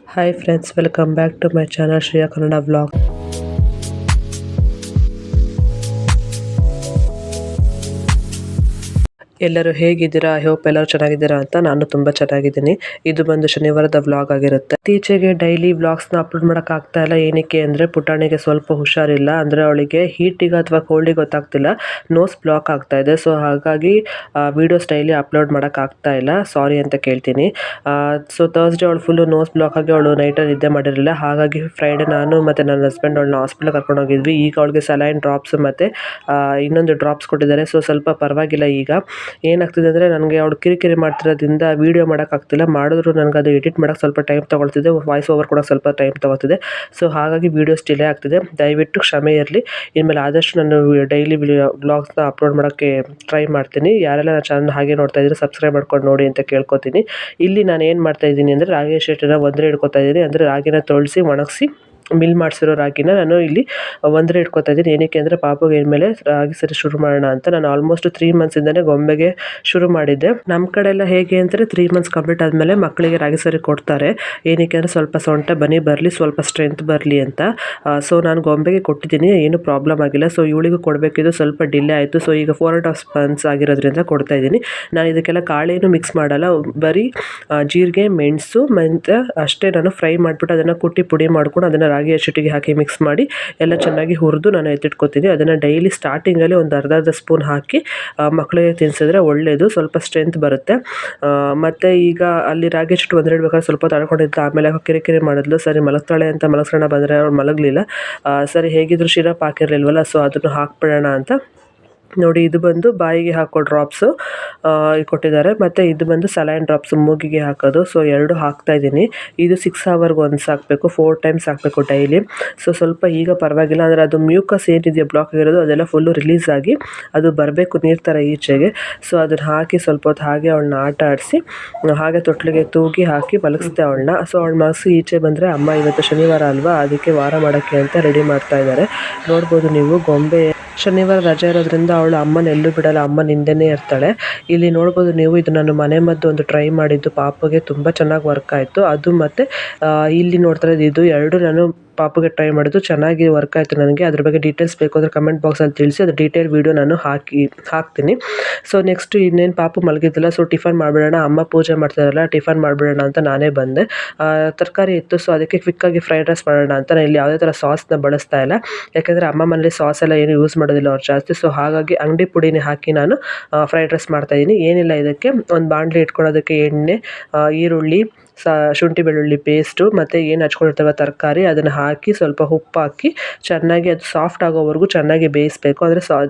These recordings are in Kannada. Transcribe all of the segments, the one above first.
Hi friends, welcome back to my channel Shriya Kannada Vlog. ಎಲ್ಲರೂ ಹೇಗಿದ್ದೀರಾ? ಐ ಹೋಪ್ ಎಲ್ಲರೂ ಚೆನ್ನಾಗಿದ್ದೀರಾ ಅಂತ. ನಾನು ತುಂಬ ಚೆನ್ನಾಗಿದ್ದೀನಿ. ಇದು ಬಂದು ಶನಿವಾರದ ವ್ಲಾಗ್ ಆಗಿರುತ್ತೆ. ಇತ್ತೀಚೆಗೆ ಡೈಲಿ ವ್ಲಾಗ್ಸ್ನ ಅಪ್ಲೋಡ್ ಮಾಡೋಕೆ ಆಗ್ತಾ ಇಲ್ಲ. ಏನಕ್ಕೆ ಅಂದರೆ ಪುಟಾಣಿಗೆ ಸ್ವಲ್ಪ ಹುಷಾರಿಲ್ಲ. ಅಂದರೆ ಅವಳಿಗೆ ಹೀಟಿಗೆ ಅಥವಾ ಕೋಲ್ಡಿಗೆ ಗೊತ್ತಾಗ್ತಿಲ್ಲ, ನೋಸ್ ಬ್ಲಾಕ್ ಆಗ್ತಾ ಇದೆ. ಸೊ ಹಾಗಾಗಿ ವೀಡಿಯೋಸ್ ಡೈಲಿ ಅಪ್ಲೋಡ್ ಮಾಡೋಕೆ ಆಗ್ತಾ ಇಲ್ಲ. ಸಾರಿ ಅಂತ ಕೇಳ್ತೀನಿ. ಸೊ ಥರ್ಸ್ಡೇ ಅವಳು ಫುಲ್ಲು ನೋಸ್ ಬ್ಲಾಕ್ ಆಗಿ ಅವಳು ನೈಟಲ್ಲಿ ನಿದ್ದೆ ಮಾಡಿರಲಿಲ್ಲ. ಹಾಗಾಗಿ ಫ್ರೈಡೇ ನಾನು ಮತ್ತು ನನ್ನ ಹಸ್ಬೆಂಡ್ ಅವಳನ್ನ ಹಾಸ್ಪಿಟಲ್ ಕರ್ಕೊಂಡು ಹೋಗಿದ್ವಿ. ಈಗ ಅವಳಿಗೆ ಸಲೈನ್ ಡ್ರಾಪ್ಸ್ ಮತ್ತು ಇನ್ನೊಂದು ಡ್ರಾಪ್ಸ್ ಕೊಟ್ಟಿದ್ದಾರೆ. ಸೊ ಸ್ವಲ್ಪ ಪರವಾಗಿಲ್ಲ. ಈಗ ಏನಾಗ್ತಿದೆ ಅಂದರೆ ನನಗೆ ಅವಳು ಕಿರಿಕಿರಿ ಮಾಡ್ತಿರೋದ್ರಿಂದ ವೀಡಿಯೋ ಮಾಡೋಕ್ಕಾಗ್ತಿಲ್ಲ. ಮಾಡಿದ್ರು ನನಗೆ ಅದು ಎಡಿಟ್ ಮಾಡೋಕ್ಕೆ ಸ್ವಲ್ಪ ಟೈಮ್ ತೊಗೊಳ್ತಿದೆ, ವಾಯ್ಸ್ ಓವರ್ ಕೊಡೋಕ್ಕೆ ಸ್ವಲ್ಪ ಟೈಮ್ ತೊಗೊಳ್ತಿದೆ. ಸೊ ಹಾಗಾಗಿ ವೀಡಿಯೋಸ್ ಡಿಲೇ ಆಗ್ತಿದೆ. ದಯವಿಟ್ಟು ಕ್ಷಮೆ ಇರಲಿ. ಇನ್ಮೇಲೆ ಆದಷ್ಟು ನಾನು ಡೈಲಿ ವ್ಲಾಗ್ಸ್ನ ಅಪ್ಲೋಡ್ ಮಾಡೋಕ್ಕೆ ಟ್ರೈ ಮಾಡ್ತೀನಿ. ಯಾರೆಲ್ಲ ನನ್ನ ಚಾನಲ್ ಹಾಗೆ ನೋಡ್ತಾ ಇದ್ರೆ ಸಬ್ಸ್ಕ್ರೈಬ್ ಮಾಡ್ಕೊಂಡು ನೋಡಿ ಅಂತ ಕೇಳ್ಕೊತೀನಿ. ಇಲ್ಲಿ ನಾನು ಏನು ಮಾಡ್ತಾ ಇದ್ದೀನಿ ಅಂದರೆ ರಾಗಿ ಹಿಟ್ಟನ್ನ ಒಂದರೆ ಇಟ್ಕೊತಾ ಇದ್ದೀನಿ. ಅಂದರೆ ರಾಗಿನ ತೊಳೆಸಿ ಒಣಗಿಸಿ ಮಿಲ್ ಮಾಡಿಸಿರೋ ರಾಗಿನ ನಾನು ಇಲ್ಲಿ ಒಂದರೆ ಇಟ್ಕೊತಾ ಇದ್ದೀನಿ. ಏನಕ್ಕೆ ಅಂದರೆ ಪಾಪುಗೆ ಮೇಲೆ ರಾಗಿ ಸರಿ ಶುರು ಮಾಡೋಣ ಅಂತ. ನಾನು ಆಲ್ಮೋಸ್ಟ್ 3 ಮಂತ್ಸಿಂದನೇ ಗೊಂಬೆಗೆ ಶುರು ಮಾಡಿದ್ದೆ. ನಮ್ಮ ಕಡೆ ಎಲ್ಲ ಹೇಗೆ ಅಂದರೆ 3 ಮಂತ್ಸ್ ಕಂಪ್ಲೀಟ್ ಆದಮೇಲೆ ಮಕ್ಕಳಿಗೆ ರಾಗಿ ಸರಿ ಕೊಡ್ತಾರೆ. ಏನಕ್ಕೆ ಅಂದರೆ ಸ್ವಲ್ಪ ಸೊಂಟ ಬನಿ ಬರಲಿ, ಸ್ವಲ್ಪ ಸ್ಟ್ರೆಂತ್ ಬರಲಿ ಅಂತ. ಸೊ ನಾನು ಗೊಂಬೆಗೆ ಕೊಟ್ಟಿದ್ದೀನಿ, ಏನು ಪ್ರಾಬ್ಲಮ್ ಆಗಿಲ್ಲ. ಸೊ ಇವಳಿಗೂ ಕೊಡಬೇಕಿದ್ದು ಸ್ವಲ್ಪ ಡಿಲೇ ಆಯಿತು. ಸೊ ಈಗ 4.5 ಮಂತ್ಸ್ ಆಗಿರೋದ್ರಿಂದ ಕೊಡ್ತಾ ಇದ್ದೀನಿ. ನಾನು ಇದಕ್ಕೆಲ್ಲ ಕಾಳೇನು ಮಿಕ್ಸ್ ಮಾಡಲ್ಲ, ಬರೀ ಜೀರಿಗೆ, ಮೆಣಸು ಮತ್ತು ಅಷ್ಟೇ ನಾನು ಫ್ರೈ ಮಾಡಿಬಿಟ್ಟು ಅದನ್ನು ಕುಟ್ಟಿ ಪುಡಿ ಮಾಡ್ಕೊಂಡು ಅದನ್ನು ರಾಗಿ ಹಸಿಟ್ಟಿಗೆ ಹಾಕಿ ಮಿಕ್ಸ್ ಮಾಡಿ ಎಲ್ಲ ಚೆನ್ನಾಗಿ ಹುರಿದು ನಾನು ಎತ್ತಿಟ್ಕೊತೀನಿ. ಅದನ್ನು ಡೈಲಿ ಸ್ಟಾರ್ಟಿಂಗಲ್ಲಿ ಒಂದು ಅರ್ಧ ಸ್ಪೂನ್ ಹಾಕಿ ಮಕ್ಕಳಿಗೆ ತಿನ್ನಿಸಿದ್ರೆ ಒಳ್ಳೆಯದು, ಸ್ವಲ್ಪ ಸ್ಟ್ರೆಂತ್ ಬರುತ್ತೆ. ಮತ್ತು ಈಗ ಅಲ್ಲಿ ರಾಗಿ ಹಸಿಟ್ಟು ಒಂದೆರಡು ಬೇಕಾದ್ರೆ ಸ್ವಲ್ಪ ತಳ್ಕೊಂಡಿದ್ದು, ಆಮೇಲೆ ಕಿರಿಕಿರಿ ಮಾಡಿದ್ಲು. ಸರಿ ಮಲಗ್ತಾಳೆ ಅಂತ ಮಲಗಿಸೋಣ ಬಂದರೆ ಅವ್ರು ಮಲಗಲಿಲ್ಲ. ಸರಿ ಹೇಗಿದ್ರು ಶಿರಪ್ ಹಾಕಿರಲಿಲ್ವಲ್ಲ, ಸೊ ಅದನ್ನು ಹಾಕ್ಬಿಡೋಣ ಅಂತ ನೋಡಿ. ಇದು ಬಂದು ಬಾಯಿಗೆ ಹಾಕೋ ಡ್ರಾಪ್ಸು ಕೊಟ್ಟಿದ್ದಾರೆ, ಮತ್ತು ಇದು ಬಂದು ಸಲೈನ್ ಡ್ರಾಪ್ಸು ಮೂಗಿಗೆ ಹಾಕೋದು. ಸೊ 2 ಹಾಕ್ತಾಯಿದ್ದೀನಿ. ಇದು 6 ಅವರ್ಗೆ ಒನ್ಸ್ ಹಾಕಬೇಕು, 4 ಟೈಮ್ಸ್ ಹಾಕಬೇಕು ಡೈಲಿ. ಸೊ ಸ್ವಲ್ಪ ಈಗ ಪರವಾಗಿಲ್ಲ. ಅಂದರೆ ಅದು ಮ್ಯೂಕಸ್ ಏನಿದೆಯೋ ಬ್ಲಾಕ್ ಆಗಿರೋದು ಅದೆಲ್ಲ ಫುಲ್ಲು ರಿಲೀಸ್ ಆಗಿ ಅದು ಬರಬೇಕು ನೀರು ಥರ ಈಚೆಗೆ. ಸೊ ಅದನ್ನು ಹಾಕಿ ಸ್ವಲ್ಪ ಹೊತ್ತು ಹಾಗೆ ಅವಳನ್ನ ಆಟ ಆಡಿಸಿ ಹಾಗೆ ತೊಟ್ಲಿಗೆ ತೂಗಿ ಹಾಕಿ ಮಲಗಿಸ್ದೆ ಅವಳನ್ನ. ಸೊ ಅವಳು ಮಲಗಿಸಿ ಈಚೆ ಬಂದರೆ ಅಮ್ಮ ಇವತ್ತು ಶನಿವಾರ ಅಲ್ವಾ, ಅದಕ್ಕೆ ವಾರ ಮಾಡೋಕ್ಕೆ ಅಂತ ರೆಡಿ ಮಾಡ್ತಾ ಇದ್ದಾರೆ. ನೋಡ್ಬೋದು ನೀವು, ಗೊಂಬೆ ಶನಿವಾರ ರಜೆ ಇರೋದ್ರಿಂದ ಅವಳು ಅಮ್ಮನ ಎಲ್ಲೂ ಬಿಡಲ್ಲ, ಅಮ್ಮನ ಹಿಂದೆನೇ ಇರ್ತಾಳೆ. ಇಲ್ಲಿ ನೋಡ್ಬೋದು ನೀವು, ಇದು ನಾನು ಮನೆ ಮದ್ದು ಒಂದು ಟ್ರೈ ಮಾಡಿದ್ದು ಪಾಪುಗೆ ತುಂಬ ಚೆನ್ನಾಗಿ ವರ್ಕ್ ಆಯಿತು. ಅದು ಮತ್ತು ಇಲ್ಲಿ ನೋಡ್ತಾ ಇರೋದು ಇದು 2 ನಾನು ಪಾಪುಗೆ ಟ್ರೈ ಮಾಡಿದ್ದು ಚೆನ್ನಾಗಿ ವರ್ಕ್ ಆಯಿತು ನನಗೆ. ಅದ್ರ ಬಗ್ಗೆ ಡೀಟೇಲ್ಸ್ ಬೇಕು ಅಂದರೆ ಕಮೆಂಟ್ ಬಾಕ್ಸಲ್ಲಿ ತಿಳಿಸಿ, ಅದು ಡೀಟೇಲ್ ವೀಡಿಯೋ ನಾನು ಹಾಕ್ತೀನಿ. ಸೊ ನೆಕ್ಸ್ಟು ಇನ್ನೇನು ಪಾಪು ಮಲಗಿದ್ದಿಲ್ಲ, ಸೊ ಟಿಫನ್ ಮಾಡಿಬಿಡೋಣ, ಅಮ್ಮ ಪೂಜೆ ಮಾಡ್ತಾರಲ್ಲ ಟಿಫನ್ ಮಾಡಿಬಿಡೋಣ ಅಂತ ನಾನೇ ಬಂದೆ. ತರಕಾರಿ ಇತ್ತು, ಸೊ ಅದಕ್ಕೆ ಕ್ವಿಕ್ಕಾಗಿ ಫ್ರೈಡ್ ರೈಸ್ ಮಾಡೋಣ ಅಂತ. ನಾನು ಇಲ್ಲಿ ಯಾವುದೇ ಥರ ಸಾಸ್ನ ಬಳಸ್ತಾ ಇಲ್ಲ, ಯಾಕೆಂದರೆ ಅಮ್ಮ ಮನೇಲಿ ಸಾಸ್ ಎಲ್ಲ ಏನು ಯೂಸ್ ಮಾಡೋದಿಲ್ಲ ಅವ್ರು ಜಾಸ್ತಿ. ಸೊ ಹಾಗಾಗಿ ಅಂಗಡಿ ಪುಡಿನೇ ಹಾಕಿ ನಾನು ಫ್ರೈಡ್ ರೈಸ್ ಮಾಡ್ತಾಯಿದ್ದೀನಿ. ಏನಿಲ್ಲ, ಇದಕ್ಕೆ ಒಂದು ಬಾಣಲಿ ಇಟ್ಕೊಳ್ಳೋದಕ್ಕೆ ಎಣ್ಣೆ, ಈರುಳ್ಳಿ, ಶುಂಠಿ ಬೆಳ್ಳುಳ್ಳಿ ಪೇಸ್ಟು ಮತ್ತು ಏನು ಹಚ್ಕೊಂಡಿರ್ತೇವೆ ತರಕಾರಿ ಅದನ್ನು ಹಾಕಿ ಸ್ವಲ್ಪ ಉಪ್ಪು ಹಾಕಿ ಚೆನ್ನಾಗಿ ಅದು ಸಾಫ್ಟ್ ಆಗೋವರೆಗೂ ಚೆನ್ನಾಗಿ ಬೇಯಿಸಬೇಕು. ಅಂದರೆ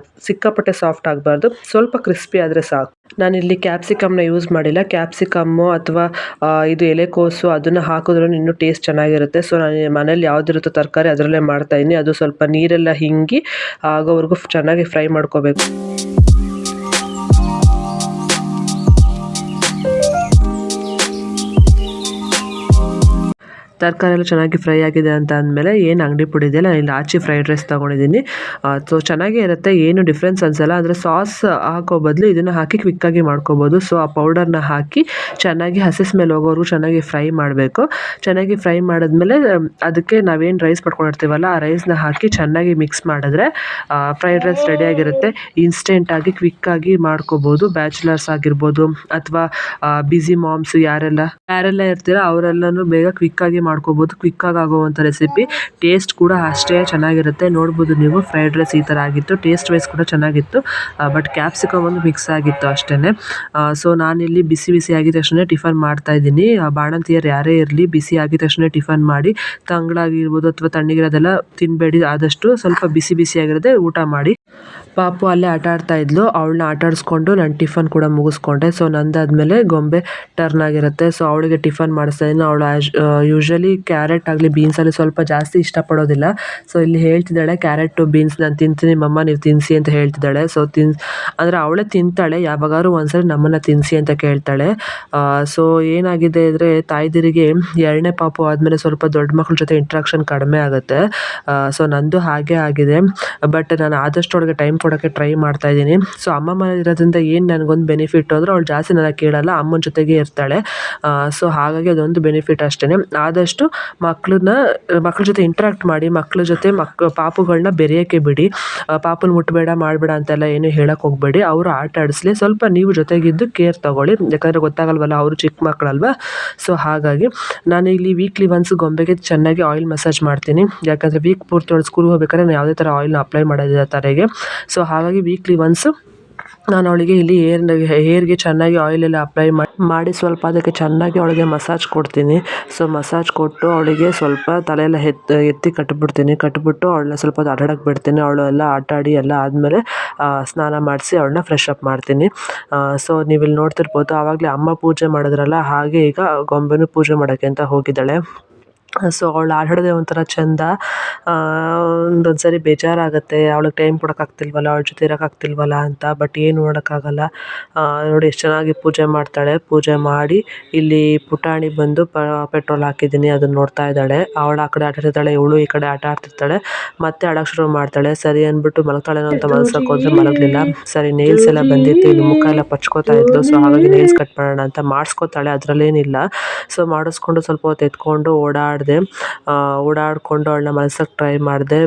ಸಿಕ್ಕಾಪಟ್ಟೆ ಸಾಫ್ಟ್ ಆಗಬಾರ್ದು, ಸ್ವಲ್ಪ ಕ್ರಿಸ್ಪಿ ಆದರೆ ಸಾಕು. ನಾನಿಲ್ಲಿ ಕ್ಯಾಪ್ಸಿಕಮ್ನ ಯೂಸ್ ಮಾಡಿಲ್ಲ. ಕ್ಯಾಪ್ಸಿಕಮ್ಮು ಅಥವಾ ಇದು ಎಲೆಕೋಸು ಅದನ್ನು ಹಾಕಿದ್ರೂ ಇನ್ನೂ ಟೇಸ್ಟ್ ಚೆನ್ನಾಗಿರುತ್ತೆ. ಸೊ ನಾನು ಮನೇಲಿ ಯಾವುದಿರುತ್ತೋ ತರಕಾರಿ ಅದರಲ್ಲೇ ಮಾಡ್ತಾಯಿದ್ದೀನಿ. ಅದು ಸ್ವಲ್ಪ ನೀರೆಲ್ಲ ಹಿಂಗಿ ಆಗೋವರೆಗೂ ಚೆನ್ನಾಗಿ ಫ್ರೈ ಮಾಡ್ಕೋಬೇಕು. ತರಕಾರಿ ಎಲ್ಲ ಚೆನ್ನಾಗಿ ಫ್ರೈ ಆಗಿದೆ ಅಂತ ಅಂದಮೇಲೆ ಏನು ಅಂಗಡಿ ಪುಡಿ ಇದೆಯಲ್ಲ, ಇಲ್ಲಿ ಆಚೆ ಫ್ರೈಡ್ ರೈಸ್ ತೊಗೊಂಡಿದ್ದೀನಿ. ಸೊ ಚೆನ್ನಾಗೇ ಇರುತ್ತೆ, ಏನು ಡಿಫ್ರೆನ್ಸ್ ಅನಿಸಲ್ಲ. ಆದರೆ ಸಾಸ್ ಹಾಕೋ ಬದಲು ಇದನ್ನು ಹಾಕಿ ಕ್ವಿಕ್ಕಾಗಿ ಮಾಡ್ಕೊಬೋದು. ಸೊ ಆ ಪೌಡರ್ನ ಹಾಕಿ ಚೆನ್ನಾಗಿ ಹಸಿ ಸ್ಮೆಲ್ ಹೋಗೋವರೆಗೂ ಚೆನ್ನಾಗಿ ಫ್ರೈ ಮಾಡಬೇಕು. ಚೆನ್ನಾಗಿ ಫ್ರೈ ಮಾಡಿದ್ಮೇಲೆ ಅದಕ್ಕೆ ನಾವೇನು ರೈಸ್ ಮಾಡ್ಕೊಂಡಿರ್ತೀವಲ್ಲ ಆ ರೈಸ್ನ ಹಾಕಿ ಚೆನ್ನಾಗಿ ಮಿಕ್ಸ್ ಮಾಡಿದ್ರೆ ಫ್ರೈಡ್ ರೈಸ್ ರೆಡಿಯಾಗಿರುತ್ತೆ. ಇನ್ಸ್ಟೆಂಟಾಗಿ ಕ್ವಿಕ್ಕಾಗಿ ಮಾಡ್ಕೋಬೋದು. ಬ್ಯಾಚುಲರ್ಸ್ ಆಗಿರ್ಬೋದು ಅಥವಾ ಬ್ಯುಸಿ ಮಾಮ್ಸು ಯಾರೆಲ್ಲ ಇರ್ತೀರ ಅವರೆಲ್ಲನೂ ಬೇಗ ಕ್ವಿಕ್ಕಾಗಿ ಮಾಡ್ಕೋಬೋದು. ಕ್ವಿಕ್ಕಾಗಿ ಆಗೋವಂಥ ರೆಸಿಪಿ, ಟೇಸ್ಟ್ ಕೂಡ ಅಷ್ಟೇ ಚೆನ್ನಾಗಿರುತ್ತೆ. ನೋಡ್ಬೋದು ನೀವು, ಫ್ರೈಡ್ ರೈಸ್ ಈ ಥರ ಆಗಿತ್ತು. ಟೇಸ್ಟ್ ವೈಸ್ ಕೂಡ ಚೆನ್ನಾಗಿತ್ತು, ಬಟ್ ಕ್ಯಾಪ್ಸಿಕಮ್ ಒಂದು ಮಿಕ್ಸ್ ಆಗಿತ್ತು ಅಷ್ಟೇ. ಸೊ ನಾನಿಲ್ಲಿ ಬಿಸಿ ಆಗಿದ ತಕ್ಷಣ ಟಿಫನ್ ಮಾಡ್ತಾಯಿದ್ದೀನಿ. ಬಾಣಂತಿಯರು ಯಾರೇ ಇರಲಿ ಬಿಸಿ ಆಗಿದ ತಕ್ಷಣ ಟಿಫನ್ ಮಾಡಿ, ತಂಗಳಾಗಿರ್ಬೋದು ಅಥವಾ ತಣ್ಣಗಿರೋದೆಲ್ಲ ತಿನ್ನಬೇಡಿ. ಆದಷ್ಟು ಸ್ವಲ್ಪ ಬಿಸಿಯಾಗಿರೋದೇ ಊಟ ಮಾಡಿ. ಪಾಪು ಅಲ್ಲೇ ಆಟ ಆಡ್ತಾ ಇದ್ಲು, ಅವಳನ್ನ ಆಟ ಆಡಿಸ್ಕೊಂಡು ನಾನು ಟಿಫನ್ ಕೂಡ ಮುಗಿಸ್ಕೊಂಡೆ. ಸೊ ನಂದಾದ್ಮೇಲೆ ಗೊಂಬೆ ಟರ್ನ್ ಆಗಿರುತ್ತೆ. ಸೊ ಅವಳಿಗೆ ಟಿಫನ್ ಮಾಡಿಸ್ತಾ ಇದ್ದೀನಿ. ಅವಳು ಯೂಶ್ವಲಿ ಕ್ಯಾರೆಟ್ ಆಗಲಿ ಬೀನ್ಸಲ್ಲಿ ಸ್ವಲ್ಪ ಜಾಸ್ತಿ ಇಷ್ಟಪಡೋದಿಲ್ಲ. ಸೊ ಇಲ್ಲಿ ಹೇಳ್ತಿದ್ದಾಳೆ, ಕ್ಯಾರೆಟು ಬೀನ್ಸ್ ನಾನು ತಿಂತೀನಿ ಮಮ್ಮ, ನೀವು ತಿನ್ನಿಸಿ ಅಂತ ಹೇಳ್ತಿದ್ದಾಳೆ. ಸೊ ಅಂದರೆ ಅವಳೇ ತಿಂತಾಳೆ, ಯಾವಾಗಾದ್ರೂ ಒಂದ್ಸರಿ ನಮ್ಮನ್ನು ತಿನ್ನಿಸಿ ಅಂತ ಕೇಳ್ತಾಳೆ. ಸೊ ಏನಾಗಿದೆ ಅಂದರೆ ತಾಯ್ದಿರಿಗೆ 2ನೇ ಪಾಪು ಆದಮೇಲೆ ಸ್ವಲ್ಪ ದೊಡ್ಡ ಮಕ್ಕಳ ಜೊತೆ ಇಂಟ್ರಾಕ್ಷನ್ ಕಡಿಮೆ ಆಗುತ್ತೆ. ಸೊ ನಂದು ಹಾಗೆ ಆಗಿದೆ. ಬಟ್ ನಾನು ಆದಷ್ಟು ಅವಳಿಗೆ ಟೈಮ್ ಹೇಳ್ಕೊಡೋಕ್ಕೆ ಟ್ರೈ ಮಾಡ್ತಾ ಇದ್ದೀನಿ. ಸೊ ಅಮ್ಮ ಮನೇಲಿ ಇರೋದ್ರಿಂದ ಏನು ನನಗೊಂದು ಬೆನಿಫಿಟ್ ಅಂದರೆ ಅವಳು ಜಾಸ್ತಿ ನನ್ನ ಕೇಳಲ್ಲ, ಅಮ್ಮನ ಜೊತೆಗೆ ಇರ್ತಾಳೆ. ಸೊ ಹಾಗಾಗಿ ಅದೊಂದು ಬೆನಿಫಿಟ್ ಅಷ್ಟೇ. ಆದಷ್ಟು ಮಕ್ಳ ಜೊತೆ ಇಂಟ್ರಾಕ್ಟ್ ಮಾಡಿ, ಮಕ್ಳ ಜೊತೆ ಪಾಪುಗಳನ್ನ ಬೆರೆಯೋಕ್ಕೆ ಬಿಡಿ. ಪಾಪುನ ಮುಟ್ಟಬೇಡ ಮಾಡಬೇಡ ಅಂತೆಲ್ಲ ಏನು ಹೇಳಕ್ಕೆ ಹೋಗಬೇಡಿ. ಅವರು ಆಟ ಆಡಿಸ್ಲಿ, ಸ್ವಲ್ಪ ನೀವು ಜೊತೆಗಿದ್ದು ಕೇರ್ ತಗೊಳ್ಳಿ, ಯಾಕಂದರೆ ಗೊತ್ತಾಗಲ್ವಲ್ಲ, ಅವರು ಚಿಕ್ಕ ಮಕ್ಕಳಲ್ವ. ಸೊ ಹಾಗಾಗಿ ನಾನು ಇಲ್ಲಿ ವೀಕ್ಲಿ ಒನ್ಸ್ ಗೊಂಬೆಗೆ ಚೆನ್ನಾಗಿ ಆಯಿಲ್ ಮಸಾಜ್ ಮಾಡ್ತೀನಿ. ಯಾಕಂದರೆ ವೀಕ್ ಪೂರ್ತಿ ಅವಳು ಸ್ಕೂಲ್ಗೆ ಹೋಗ್ಬೇಕಾದ್ರೆ ನಾನು ಯಾವುದೇ ಥರ ಆಯಿಲ್ನ ಅಪ್ಲೈ ಮಾಡೋದಿಲ್ಲ ತಲೆಗೆ. ಸೊ ಹಾಗಾಗಿ ವೀಕ್ಲಿ ಒನ್ಸ್ ನಾನು ಅವಳಿಗೆ ಇಲ್ಲಿ ಹೇರ್ಗೆ ಚೆನ್ನಾಗಿ ಆಯಿಲೆಲ್ಲ ಅಪ್ಲೈ ಮಾಡಿ ಸ್ವಲ್ಪ ಅದಕ್ಕೆ ಚೆನ್ನಾಗಿ ಅವಳಿಗೆ ಮಸಾಜ್ ಕೊಡ್ತೀನಿ. ಸೊ ಮಸಾಜ್ ಕೊಟ್ಟು ಅವಳಿಗೆ ಸ್ವಲ್ಪ ತಲೆಯೆಲ್ಲ ಎತ್ತಿ ಕಟ್ಬಿಟ್ಟು ಅವಳನ್ನ ಸ್ವಲ್ಪ ಹೊತ್ತು ಆಟಾಡಕ್ಕೆ ಬಿಡ್ತೀನಿ. ಅವಳು ಎಲ್ಲ ಆಟಾಡಿ ಎಲ್ಲ ಆದಮೇಲೆ ಸ್ನಾನ ಮಾಡಿಸಿ ಅವಳನ್ನ ಫ್ರೆಶ್ ಅಪ್ ಮಾಡ್ತೀನಿ. ಸೊ ನೀವಿಲ್ಲಿ ನೋಡ್ತಿರ್ಬೋದು, ಆವಾಗಲೇ ಅಮ್ಮ ಪೂಜೆ ಮಾಡಿದ್ರಲ್ಲ, ಹಾಗೆ ಈಗ ಗೊಂಬೆನೂ ಪೂಜೆ ಮಾಡೋಕ್ಕೆ ಅಂತ ಹೋಗಿದ್ದಾಳೆ. ಸೊ ಅವಳು ಆಟಾಡೋದೇ ಒಂಥರ ಚೆಂದ. ಒಂದೊಂದು ಸರಿ ಬೇಜಾರಾಗುತ್ತೆ, ಅವಳಿಗೆ ಟೈಮ್ ಕೊಡೋಕ್ಕಾಗ್ತಿಲ್ವಲ್ಲ, ಅವಳ ಜೊತೆ ಇರೋಕ್ಕಾಗ್ತಿಲ್ವಲ್ಲ ಅಂತ. ಬಟ್ ಏನು ಮಾಡೋಕ್ಕಾಗಲ್ಲ. ನೋಡಿ ಎಷ್ಟು ಚೆನ್ನಾಗಿ ಪೂಜೆ ಮಾಡ್ತಾಳೆ. ಪೂಜೆ ಮಾಡಿ ಇಲ್ಲಿ ಪುಟಾಣಿ ಬಂದು ಪೆಟ್ರೋಲ್ ಹಾಕಿದ್ದೀನಿ, ಅದನ್ನು ನೋಡ್ತಾ ಇದ್ದಾಳೆ. ಅವಳು ಆ ಕಡೆ ಆಟ ಆಡ್ತಿರ್ತಾಳೆ, ಇವಳು ಈ ಕಡೆ ಆಟ ಆಡ್ತಿರ್ತಾಳೆ. ಮತ್ತೆ ಆಡೋಕ್ಕೆ ಶುರು ಮಾಡ್ತಾಳೆ. ಸರಿ ಅಂದ್ಬಿಟ್ಟು ಮಲಗ್ತಾಳೇನೋ ಅಂತ ಮಲಗ್ಸಕ್ಕೆ ಹೋದ್ರೆ ಮಲಗಲಿಲ್ಲ. ಸರಿ ನೇಲ್ಸ್ ಎಲ್ಲ ಬಂದಿತ್ತು, ಇಲ್ಲಿ ಮುಖ ಎಲ್ಲ ಪಚ್ಕೋತಾ ಇದ್ಲು. ಸೊ ಹಾಗಾಗಿ ನೇಲ್ಸ್ ಕಟ್ ಮಾಡೋಣ ಅಂತ ಮಾಡಿಸ್ಕೋತಾಳೆ, ಅದರಲ್ಲೇನಿಲ್ಲ. ಸೊ ಮಾಡಿಸ್ಕೊಂಡು ಸ್ವಲ್ಪ ಹೊತ್ತು ಎತ್ಕೊಂಡು ಓಡಾಡಿಕೊಂಡು ಅವಳನ್ನ ಮಲಗ್ಸೋಕ್ಕೆ ಟ್ರೈ ಮಾಡಿದೆ.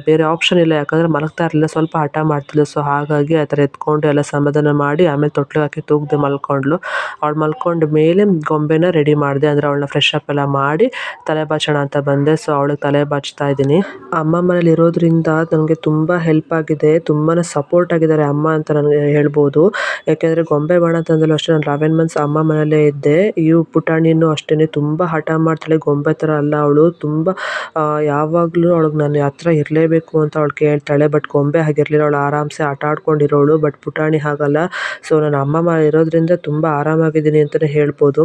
ಬೇರೆ ಆಪ್ಷನ್ ಇಲ್ಲ, ಯಾಕಂದರೆ ಮಲಗ್ತಾ ಇರಲಿಲ್ಲ, ಸ್ವಲ್ಪ ಹಠ ಮಾಡ್ತಿದ್ಲು. ಸೊ ಹಾಗಾಗಿ ಆ ಥರ ಎತ್ಕೊಂಡು ಎಲ್ಲ ಸಮಾಧಾನ ಮಾಡಿ ಆಮೇಲೆ ತೊಟ್ಲಿಗೆ ಹಾಕಿ ತೂಗದೆ ಮಲ್ಕೊಂಡ್ಳು. ಅವಳು ಮಲ್ಕೊಂಡ ಮೇಲೆ ಗೊಂಬೆನ ರೆಡಿ ಮಾಡಿದೆ, ಅಂದರೆ ಅವಳನ್ನ ಫ್ರೆಶ್ ಅಪ್ ಎಲ್ಲ ಮಾಡಿ ತಲೆ ಬಾಚೋಣ ಅಂತ ಬಂದೆ. ಸೊ ಅವಳಿಗೆ ತಲೆ ಬಾಚ್ತಾ ಇದ್ದೀನಿ. ಅಮ್ಮ ಮನೇಲಿ ಇರೋದ್ರಿಂದ ನನಗೆ ತುಂಬ ಹೆಲ್ಪ್ ಆಗಿದೆ, ತುಂಬಾ ಸಪೋರ್ಟ್ ಆಗಿದ್ದಾರೆ ಅಮ್ಮ ಅಂತ ನನಗೆ ಹೇಳ್ಬೋದು. ಯಾಕೆಂದರೆ ಗೊಂಬೆ ಬಾಣ ತಂದಲ್ಲೂ ಅಷ್ಟೇ, ನಾನು 11 ಮಂತ್ಸ್ ಅಮ್ಮ ಮನೆಯಲ್ಲೇ ಇದ್ದೆ. ಪುಟಾಣಿನೂ ಅಷ್ಟೇ ತುಂಬ ಹಠ ಮಾಡ್ತಾಳೆ, ಗೊಂಬೆ ಥರ ಅಲ್ಲ ಅವಳು. ತುಂಬ ಯಾವಾಗಲೂ ಅವಳಿಗೆ ನಾನು ಹತ್ರ ಇರಲೇಬೇಕು ಅಂತ ಅವಳು ಕೇಳ್ತಾಳೆ. ಬಟ್ ಗೊಂಬೆ ಹಾಗಿರಲಿಲ್ಲ, ಅವಳು ಆರಾಮ್ಸೆ ಆಟ ಆಡ್ಕೊಂಡಿರೋಳು. ಬಟ್ ಪುಟಾಣಿ ಹಾಗಲ್ಲ. ಸೊ ನಾನು ಅಮ್ಮ ಮನೆ ಇರೋದ್ರಿಂದ ತುಂಬ ಆರಾಮಾಗಿದ್ದೀನಿ ಅಂತಲೇ ಹೇಳ್ಬೋದು.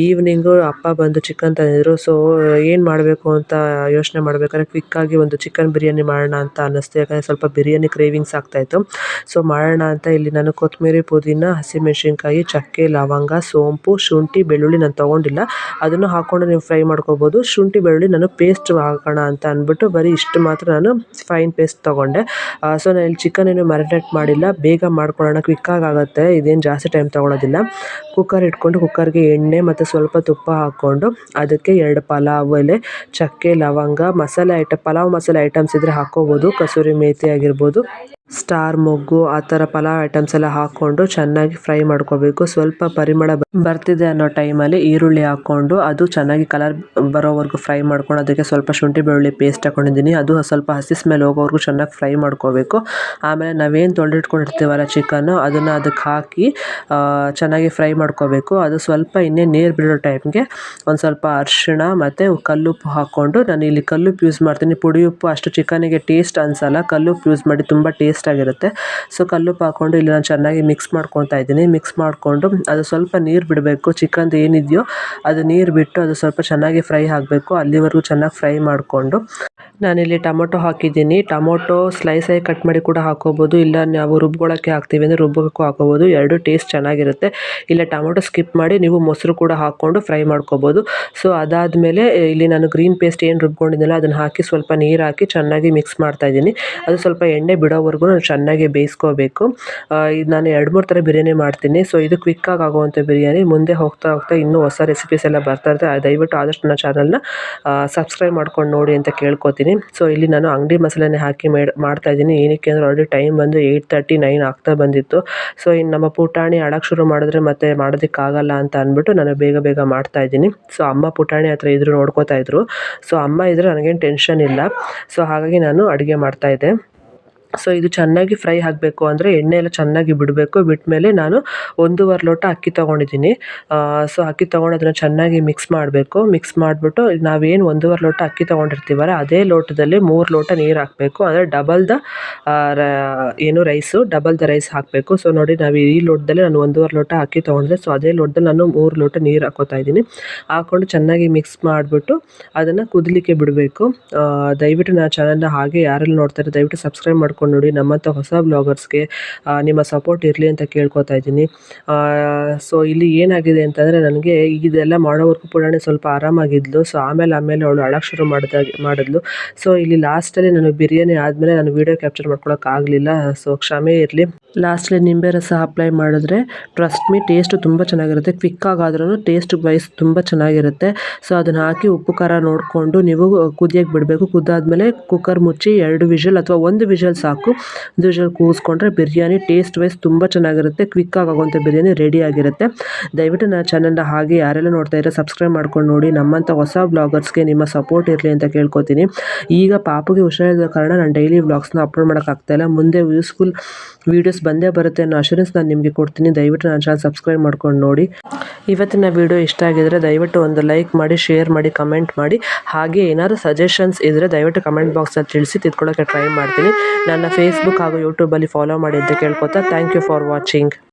ಈವ್ನಿಂಗು ಅಪ್ಪ ಬಂದು ಚಿಕನ್ ತಂದಿದ್ರು. ಸೊ ಏನು ಮಾಡಬೇಕು ಅಂತ ಯೋಚನೆ ಮಾಡಬೇಕಾದ್ರೆ ಕ್ವಿಕ್ಕಾಗಿ ಒಂದು ಚಿಕನ್ ಬಿರಿಯಾನಿ ಮಾಡೋಣ ಅಂತ ಅನ್ನಿಸ್ತು. ಯಾಕಂದರೆ ಸ್ವಲ್ಪ ಬಿರಿಯಾನಿ ಕ್ರೇವಿಂಗ್ಸ್ ಆಗ್ತಾಯಿತ್ತು. ಸೊ ಮಾಡೋಣ ಅಂತ ಇಲ್ಲಿ ನಾನು ಕೊತ್ತಂಬರಿ, ಪುದೀನ, ಹಸಿಮೆಣ್ಸಿನ್ಕಾಯಿ, ಚಕ್ಕೆ, ಲವಂಗ, ಸೋಂಪು, ಶುಂಠಿ, ಬೆಳ್ಳುಳ್ಳಿ ನಾನು ತೊಗೊಂಡಿಲ್ಲ, ಅದನ್ನು ಹಾಕ್ಕೊಂಡು ನೀವು ಫ್ರೈ ಮಾಡ್ಕೋಬೋದು. ಶುಂಠಿ ಬೆಳ್ಳುಳ್ಳಿ ನಾನು ಪೇಸ್ಟ್ ಹಾಕೋಣ ಅಂತ ಅಂದ್ಬಿಟ್ಟು ಬರೀ ಇಷ್ಟು ಮಾತ್ರ ನಾನು ಫೈನ್ ಪೇಸ್ಟ್ ತೊಗೊಂಡೆ. ಸೊ ನಾನು ಇಲ್ಲಿ ಚಿಕನ್ ಏನು ಮ್ಯಾರಿನೇಟ್ ಮಾಡಿಲ್ಲ, ಬೇಗ ಮಾಡ್ಕೊಳ್ಳೋಣ, ಕ್ವಿಕ್ಕಾಗಿ ಆಗುತ್ತೆ, ಇದೇನು ಜಾಸ್ತಿ ಟೈಮ್ ತೊಗೊಳೋದಿಲ್ಲ. ಕುಕ್ಕರ್ ಇಟ್ಕೊಂಡು ಕುಕ್ಕರ್ಗೆ ಎಣ್ಣೆ ಮತ್ತು ಸ್ವಲ್ಪ ತುಪ್ಪ ಹಾಕ್ಕೊಂಡು ಅದಕ್ಕೆ 2 ಪಲಾವ್ ಎಲೆ, ಚಕ್ಕೆ, ಲವಂಗ, ಪಲಾವ್ ಮಸಾಲೆ ಐಟಮ್ಸ್ ಇದ್ದರೆ ಹಾಕ್ಕೋಬೋದು, ಕಸೂರಿ ಮೇಥಿ ಆಗಿರ್ಬೋದು, ಸ್ಟಾರ್ ಮೊಗ್ಗು, ಆ ಥರ ಪಲಾವ್ ಐಟಮ್ಸ್ ಎಲ್ಲ ಹಾಕ್ಕೊಂಡು ಚೆನ್ನಾಗಿ ಫ್ರೈ ಮಾಡ್ಕೋಬೇಕು. ಸ್ವಲ್ಪ ಪರಿಮಳ ಬರ್ತಿದೆ ಅನ್ನೋ ಟೈಮಲ್ಲಿ ಈರುಳ್ಳಿ ಹಾಕ್ಕೊಂಡು ಅದು ಚೆನ್ನಾಗಿ ಕಲರ್ ಬರೋವರೆಗೂ ಫ್ರೈ ಮಾಡ್ಕೊಂಡು ಅದಕ್ಕೆ ಸ್ವಲ್ಪ ಶುಂಠಿ ಬೆಳ್ಳುಳ್ಳಿ ಪೇಸ್ಟ್ ಹಾಕ್ಕೊಂಡಿದ್ದೀನಿ. ಅದು ಸ್ವಲ್ಪ ಹಸಿ ಸ್ಮೆಲ್ ಹೋಗೋವರೆಗೂ ಚೆನ್ನಾಗಿ ಫ್ರೈ ಮಾಡ್ಕೋಬೇಕು. ಆಮೇಲೆ ನಾವೇನು ತೊಳೆದಿಟ್ಕೊಂಡಿರ್ತೀವಲ್ಲ ಚಿಕನ್ನು, ಅದನ್ನು ಅದಕ್ಕೆ ಹಾಕಿ ಚೆನ್ನಾಗಿ ಫ್ರೈ ಮಾಡ್ಕೋಬೇಕು. ಅದು ಸ್ವಲ್ಪ ಇನ್ನೇನು ನೀರು ಬಿಡೋ ಟೈಮ್ಗೆ ಒಂದು ಸ್ವಲ್ಪ ಅರಿಶಿಣ ಮತ್ತು ಕಲ್ಲುಪ್ಪು ಹಾಕ್ಕೊಂಡು, ನಾನು ಇಲ್ಲಿ ಕಲ್ಲುಪ್ಪು ಯೂಸ್ ಮಾಡ್ತೀನಿ, ಪುಡಿ ಉಪ್ಪು ಅಷ್ಟು ಚಿಕನಿಗೆ ಟೇಸ್ಟ್ ಅನಿಸಲ್ಲ, ಕಲ್ಲುಪ್ಪು ಯೂಸ್ ಮಾಡಿ ತುಂಬ ಟೇಸ್ಟ್ ಆಗಿರುತ್ತೆ. ಸೊ ಕಲ್ಲುಪ್ಪು ಹಾಕ್ಕೊಂಡು ಇಲ್ಲಿ ನಾನು ಚೆನ್ನಾಗಿ ಮಿಕ್ಸ್ ಮಾಡ್ಕೊತಾ ಇದ್ದೀನಿ. ಮಿಕ್ಸ್ ಮಾಡಿಕೊಂಡು ಅದು ಸ್ವಲ್ಪ ನೀರು ಬಿಡಬೇಕು, ಚಿಕನ್ದು ಏನಿದೆಯೋ ಅದು ನೀರು ಬಿಟ್ಟು ಅದು ಸ್ವಲ್ಪ ಚೆನ್ನಾಗಿ ಫ್ರೈ ಆಗಬೇಕು. ಅಲ್ಲಿವರೆಗೂ ಚೆನ್ನಾಗಿ ಫ್ರೈ ಮಾಡಿಕೊಂಡು ನಾನಿಲ್ಲಿ ಟೊಮೊಟೊ ಹಾಕಿದ್ದೀನಿ. ಟೊಮೊಟೊ ಸ್ಲೈಸಾಗಿ ಕಟ್ ಮಾಡಿ ಕೂಡ ಹಾಕೋಬೋದು, ಇಲ್ಲ ನಾವು ರುಬ್ಕೊಳ್ಳೋಕ್ಕೆ ಹಾಕ್ತೀವಿ ಅಂದರೆ ರುಬ್ಬೋಕ್ಕೂ ಹಾಕೋಬೋದು, ಎರಡು ಟೇಸ್ಟ್ ಚೆನ್ನಾಗಿರುತ್ತೆ. ಇಲ್ಲ ಟೊಮೊಟೊ ಸ್ಕಿಪ್ ಮಾಡಿ ನೀವು ಮೊಸರು ಕೂಡ ಹಾಕ್ಕೊಂಡು ಫ್ರೈ ಮಾಡ್ಕೋಬೋದು. ಸೊ ಅದಾದಮೇಲೆ ಇಲ್ಲಿ ನಾನು ಗ್ರೀನ್ ಪೇಸ್ಟ್ ಏನು ರುಬ್ಕೊಂಡಿದ್ದೆನಲ್ಲ ಅದನ್ನು ಹಾಕಿ ಸ್ವಲ್ಪ ನೀರು ಹಾಕಿ ಚೆನ್ನಾಗಿ ಮಿಕ್ಸ್ ಮಾಡ್ತಾಯಿದ್ದೀನಿ. ಅದು ಸ್ವಲ್ಪ ಎಣ್ಣೆ ಬಿಡೋವರೆಗೂ ನಾನು ಚೆನ್ನಾಗಿ ಬೇಯಿಸ್ಕೋಬೇಕು. ಇದು ನಾನು 2-3 ಥರ ಬಿರಿಯಾನಿ ಮಾಡ್ತೀನಿ. ಸೊ ಇದು ಕ್ವಿಕ್ಕಾಗಿ ಆಗುವಂಥ ಬಿರಿಯಾನಿ. ಮುಂದೆ ಹೋಗ್ತಾ ಇನ್ನೂ ಹೊಸ ರೆಸಿಪೀಸ್ ಎಲ್ಲ ಬರ್ತಾ ಇರುತ್ತೆ. ದಯವಿಟ್ಟು ಆದಷ್ಟು ನನ್ನ ಚಾನಲ್ನ ಸಬ್ಸ್ಕ್ರೈಬ್ ಮಾಡ್ಕೊಂಡು ನೋಡಿ ಅಂತ ಕೇಳ್ಕೊತೀನಿ. ಸೊ ಇಲ್ಲಿ ನಾನು ಅಂಗಡಿ ಮಸಾಲೆನೇ ಹಾಕಿ ಮಾಡ್ತಾಯಿದ್ದೀನಿ. ಏನಕ್ಕೆ ಅಂದರೆ ಆಲ್ರೆಡಿ ಟೈಮ್ ಬಂದು 8:30, 9 ಆಗ್ತಾ ಬಂದಿತ್ತು. ಸೊ ಇನ್ನು ನಮ್ಮ ಪುಟಾಣಿ ಆಡೋಕ್ಕೆ ಶುರು ಮಾಡಿದ್ರೆ ಮತ್ತೆ ಮಾಡೋದಕ್ಕಾಗಲ್ಲ ಅಂತ ಅಂದ್ಬಿಟ್ಟು ನಾನು ಬೇಗ ಮಾಡ್ತಾಯಿದ್ದೀನಿ. ಸೊ ಅಮ್ಮ ಪುಟಾಣಿ ಹತ್ರ ಇದ್ರು, ನೋಡ್ಕೋತಾ ಇದ್ರು. ಸೊ ಅಮ್ಮ ಇದ್ದರೆ ನನಗೇನು ಟೆನ್ಷನ್ ಇಲ್ಲ. ಸೊ ಹಾಗಾಗಿ ನಾನು ಅಡುಗೆ ಮಾಡ್ತಾಯಿದ್ದೆ. ಸೊ ಇದು ಚೆನ್ನಾಗಿ ಫ್ರೈ ಆಗಬೇಕು ಅಂದರೆ ಎಣ್ಣೆ ಎಲ್ಲ ಚೆನ್ನಾಗಿ ಬಿಡಬೇಕು. ಬಿಟ್ಟಮೇಲೆ ನಾನು 1.5 ಲೋಟ ಅಕ್ಕಿ ತೊಗೊಂಡಿದ್ದೀನಿ. ಸೊ ಅಕ್ಕಿ ತೊಗೊಂಡು ಅದನ್ನು ಚೆನ್ನಾಗಿ ಮಿಕ್ಸ್ ಮಾಡಬೇಕು. ಮಿಕ್ಸ್ ಮಾಡಿಬಿಟ್ಟು ನಾವೇನು 1.5 ಲೋಟ ಅಕ್ಕಿ ತೊಗೊಂಡಿರ್ತೀವಲ್ಲ ಅದೇ ಲೋಟದಲ್ಲಿ 3 ಲೋಟ ನೀರು ಹಾಕಬೇಕು. ಅಂದರೆ ಡಬಲ್ ದ ರೈಸ್ ಹಾಕಬೇಕು. ಸೊ ನೋಡಿ, ನಾವು ಈ ಲೋಟದಲ್ಲಿ ನಾನು 1.5 ಲೋಟ ಅಕ್ಕಿ ತೊಗೊಂಡಿದ್ದೆ. ಸೊ ಅದೇ ಲೋಟದಲ್ಲಿ ನಾನು 3 ಲೋಟ ನೀರು ಹಾಕೋತಾ ಇದ್ದೀನಿ. ಹಾಕ್ಕೊಂಡು ಚೆನ್ನಾಗಿ ಮಿಕ್ಸ್ ಮಾಡಿಬಿಟ್ಟು ಅದನ್ನು ಕುದಲಿಕ್ಕೆ ಬಿಡಬೇಕು. ದಯವಿಟ್ಟು ನನ್ನ ಚಾನಲ್ನ ಹಾಗೆ ಯಾರೆಲ್ಲ ನೋಡ್ತಾರೆ ದಯವಿಟ್ಟು ಸಬ್ಸ್ಕ್ರೈಬ್ ಮಾಡ್ಕೊಂಡು ಮಾಡ್ಕೊಂಡು ನೋಡಿ. ನಮ್ಮಂಥ ಹೊಸ ಬ್ಲಾಗರ್ಸ್ಗೆ ನಿಮ್ಮ ಸಪೋರ್ಟ್ ಇರಲಿ ಅಂತ ಕೇಳ್ಕೊತಾ ಇದ್ದೀನಿ. ಸೊ ಇಲ್ಲಿ ಏನಾಗಿದೆ ಅಂತಂದರೆ ನನಗೆ ಇದೆಲ್ಲ ಮಾಡೋವರೆಗೂ ಪುಟಾಣಿ ಸ್ವಲ್ಪ ಆರಾಮಾಗಿದ್ಲು. ಸೊ ಆಮೇಲೆ ಅವಳು ಅಳಕ್ಕೆ ಶುರು ಮಾಡಿದ್ಲು. ಸೊ ಇಲ್ಲಿ ಲಾಸ್ಟಲ್ಲಿ ನಾನು ಬಿರಿಯಾನಿ ಆದಮೇಲೆ ನಾನು ವೀಡಿಯೋ ಕ್ಯಾಪ್ಚರ್ ಮಾಡ್ಕೊಳಕ್ಕಾಗಲಿಲ್ಲ. ಸೊ ಕ್ಷಮೆ ಇರಲಿ. ಲಾಸ್ಟಲ್ಲಿ ನಿಂಬೆ ರಸ ಅಪ್ಲೈ ಮಾಡಿದ್ರೆ ಟ್ರಸ್ಟ್ ಮೀ ಟೇಸ್ಟು ತುಂಬ ಚೆನ್ನಾಗಿರುತ್ತೆ. ಕ್ವಿಕ್ಕಾಗಾದ್ರೂ ಟೇಸ್ಟ್ ವೈಸ್ ತುಂಬ ಚೆನ್ನಾಗಿರುತ್ತೆ. ಸೊ ಅದನ್ನು ಹಾಕಿ ಉಪ್ಪು ಖಾರ ನೋಡಿಕೊಂಡು ನೀವು ಕುದಿಯೋಕ್ಕೆ ಬಿಡಬೇಕು. ಕುದ್ದಾದ್ಮೇಲೆ ಕುಕ್ಕರ್ ಮುಚ್ಚಿ 2 ವಿಷಲ್ ಅಥವಾ 1 ವಿಷಲ್ ಸಾಕು. 1 ವಿಷಲ್ ಕೂಗಿಸ್ಕೊಂಡ್ರೆ ಬಿರಿಯಾನಿ ಟೇಸ್ಟ್ ವೈಸ್ ತುಂಬ ಚೆನ್ನಾಗಿರುತ್ತೆ. ಕ್ವಿಕ್ಕಾಗಿ ಆಗುವಂಥ ಬಿರಿಯಾನಿ ರೆಡಿ ಆಗಿರುತ್ತೆ. ದಯವಿಟ್ಟು ನನ್ನ ಚಾನಲ್ನ ಹಾಗೆ ಯಾರೆಲ್ಲ ನೋಡ್ತಾ ಇದ್ರೆ ಸಬ್ಸ್ಕ್ರೈಬ್ ಮಾಡ್ಕೊಂಡು ನೋಡಿ. ನಮ್ಮಂಥ ಹೊಸ ಬ್ಲಾಗರ್ಸ್ಗೆ ನಿಮ್ಮ ಸಪೋರ್ಟ್ ಇರಲಿ ಅಂತ ಕೇಳ್ಕೊತೀನಿ. ಈಗ ಪಾಪುಗೆ ಹುಷಾರಿರೋ ಕಾರಣ ನಾನು ಡೈಲಿ ವ್ಲಾಗ್ಸ್ನ ಅಪ್ಲೋಡ್ ಮಾಡೋಕ್ಕಾಗ್ತಾಯಿಲ್ಲ. ಮುಂದೆ ಯೂಸ್ಫುಲ್ ವೀಡಿಯೋಸ್ ಬಂದೇ ಬರುತ್ತೆ ಅನ್ನೋ ಅಶ್ಯೂರೆನ್ಸ್ ನಾನು ನಿಮಗೆ ಕೊಡ್ತೀನಿ. ದಯವಿಟ್ಟು ನನ್ನ ಚಾನಲ್ ಸಬ್ಸ್ಕ್ರೈಬ್ ಮಾಡ್ಕೊಂಡು ನೋಡಿ. ಇವತ್ತಿನ ವಿಡಿಯೋ ಇಷ್ಟ ಆಗಿದ್ರೆ ದಯವಿಟ್ಟು ಒಂದು ಲೈಕ್ ಮಾಡಿ, ಶೇರ್ ಮಾಡಿ, ಕಮೆಂಟ್ ಮಾಡಿ. ಹಾಗೆ ಏನಾದರೂ ಸಜೆಷನ್ಸ್ ಇದ್ದರೆ ದಯವಿಟ್ಟು ಕಮೆಂಟ್ ಬಾಕ್ಸಲ್ಲಿ ತಿಳಿಸಿ ತಿದ್ಕೊಳ್ಳೋಕ್ಕೆ ಟ್ರೈ ಮಾಡ್ತೀನಿ. ನನ್ನ ಫೇಸ್ಬುಕ್ ಹಾಗೂ ಯೂಟ್ಯೂಬಲ್ಲಿ ಫಾಲೋ ಮಾಡಿ ಅಂತ ಕೇಳ್ಕೊತಾ ಥ್ಯಾಂಕ್ ಯು ಫಾರ್ ವಾಚಿಂಗ್.